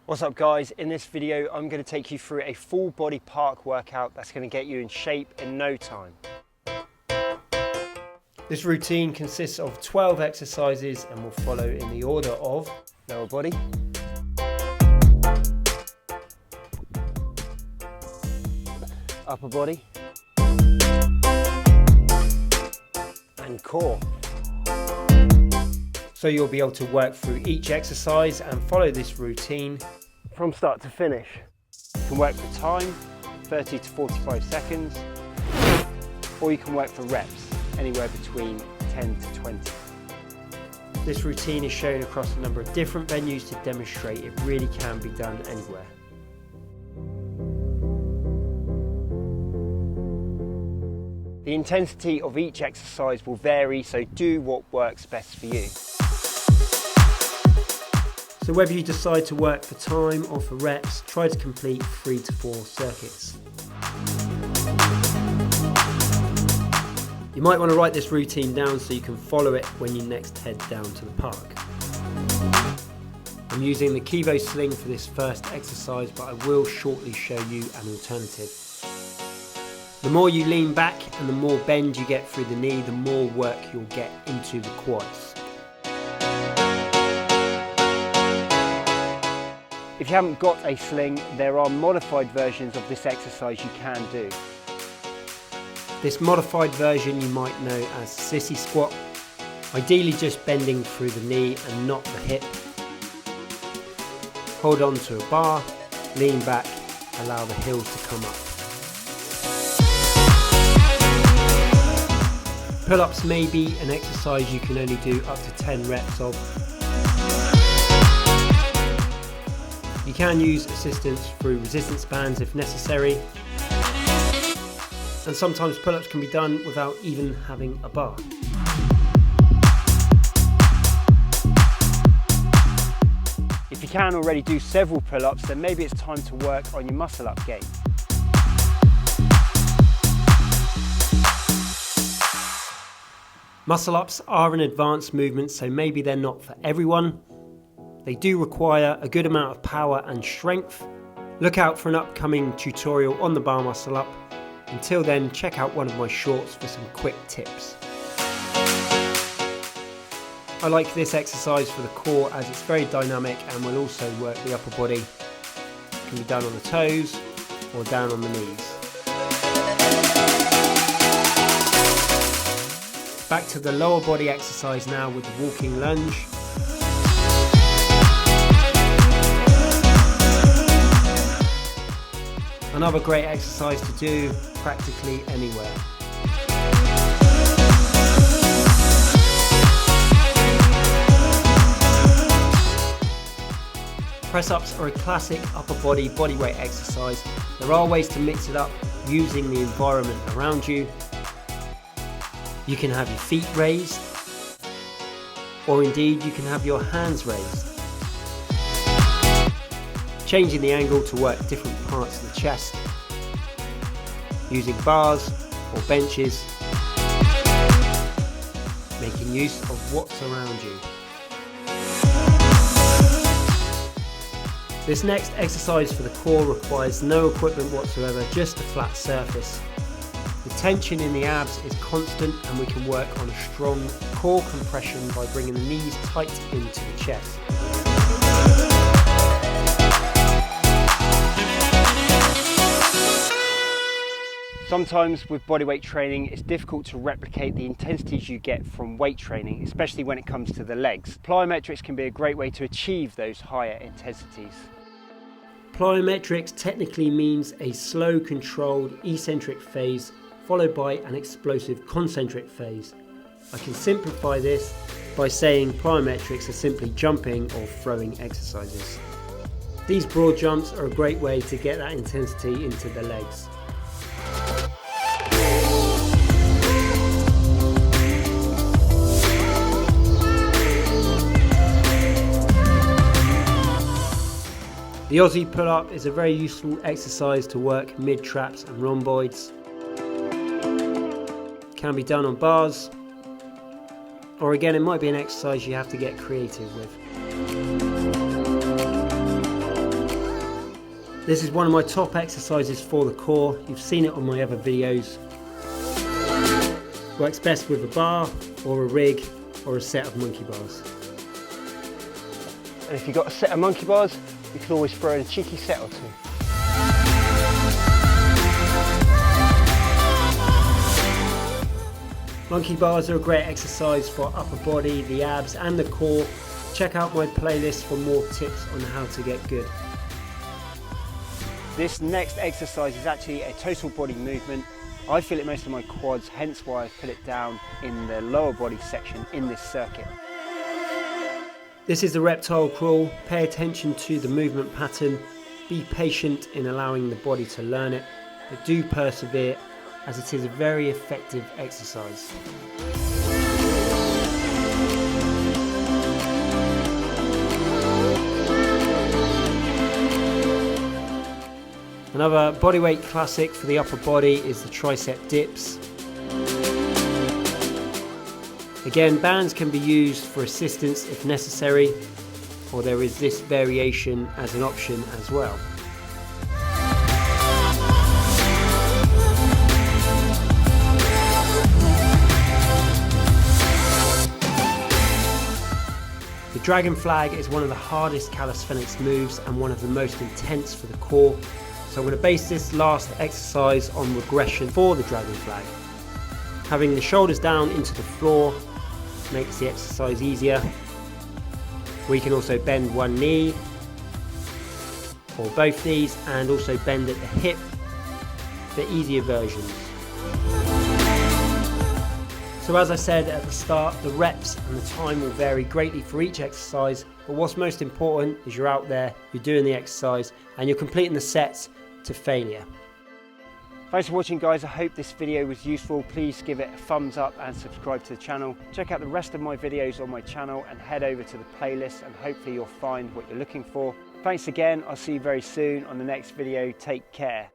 What's up guys, in this video I'm going to take you through a full body park workout that's going to get you in shape in no time. This routine consists of 12 exercises and will follow in the order of lower body, upper body and core. So you'll be able to work through each exercise and follow this routine from start to finish. You can work for time, 30 to 45 seconds, or you can work for reps, anywhere between 10 to 20. This routine is shown across a number of different venues to demonstrate it really can be done anywhere. The intensity of each exercise will vary, so do what works best for you. So whether you decide to work for time or for reps, try to complete 3 to 4 circuits. You might want to write this routine down so you can follow it when you next head down to the park. I'm using the Kivo sling for this first exercise, but I will shortly show you an alternative. The more you lean back and the more bend you get through the knee, the more work you'll get into the quads. If you haven't got a sling, there are modified versions of this exercise you can do. This modified version you might know as sissy squat, ideally just bending through the knee and not the hip. Hold on to a bar, lean back, allow the heels to come up. Pull-ups may be an exercise you can only do up to 10 reps of. You can use assistance through resistance bands if necessary. And sometimes pull-ups can be done without even having a bar. If you can already do several pull-ups, then maybe it's time to work on your muscle-up game. Muscle-ups are an advanced movement, so maybe they're not for everyone. They do require a good amount of power and strength. Look out for an upcoming tutorial on the bar muscle-up. Until then, check out one of my shorts for some quick tips. I like this exercise for the core as it's very dynamic and will also work the upper body. It can be done on the toes or down on the knees. Back to the lower body exercise now with the walking lunge. Another great exercise to do practically anywhere. Press-ups are a classic upper body bodyweight exercise. There are ways to mix it up using the environment around you. You can have your feet raised, or indeed you can have your hands raised. Changing the angle to work different parts of the chest, using bars or benches, making use of what's around you. This next exercise for the core requires no equipment whatsoever, just a flat surface. The tension in the abs is constant and we can work on a strong core compression by bringing the knees tight into the chest. Sometimes with bodyweight training, it's difficult to replicate the intensities you get from weight training, especially when it comes to the legs. Plyometrics can be a great way to achieve those higher intensities. Plyometrics technically means a slow, controlled, eccentric phase followed by an explosive concentric phase. I can simplify this by saying plyometrics are simply jumping or throwing exercises. These broad jumps are a great way to get that intensity into the legs. The Aussie Pull-Up is a very useful exercise to work mid-traps and rhomboids. It can be done on bars, or again it might be an exercise you have to get creative with. This is one of my top exercises for the core. You've seen it on my other videos. Works best with a bar or a rig or a set of monkey bars. And if you've got a set of monkey bars, you can always throw in a cheeky set or two. Monkey bars are a great exercise for upper body, the abs and the core. Check out my playlist for more tips on how to get good. This next exercise is actually a total body movement. I feel it most in my quads, hence why I put it down in the lower body section in this circuit. This is the Reptile Crawl. Pay attention to the movement pattern. Be patient in allowing the body to learn it, but do persevere, as it is a very effective exercise. Another bodyweight classic for the upper body is the Tricep Dips. Again, bands can be used for assistance if necessary, or there is this variation as an option as well. The dragon flag is one of the hardest calisthenics moves and one of the most intense for the core. So I'm going to base this last exercise on regression for the dragon flag. Having the shoulders down into the floor makes the exercise easier. We can also bend one knee or both knees and also bend at the hip for easier versions. So as I said at the start, the reps and the time will vary greatly for each exercise, but what's most important is you're out there, you're doing the exercise and you're completing the sets to failure. Thanks for watching, guys. I hope this video was useful. Please give it a thumbs up and subscribe to the channel. Check out the rest of my videos on my channel and head over to the playlist and hopefully you'll find what you're looking for. Thanks again. I'll see you very soon on the next video. Take care.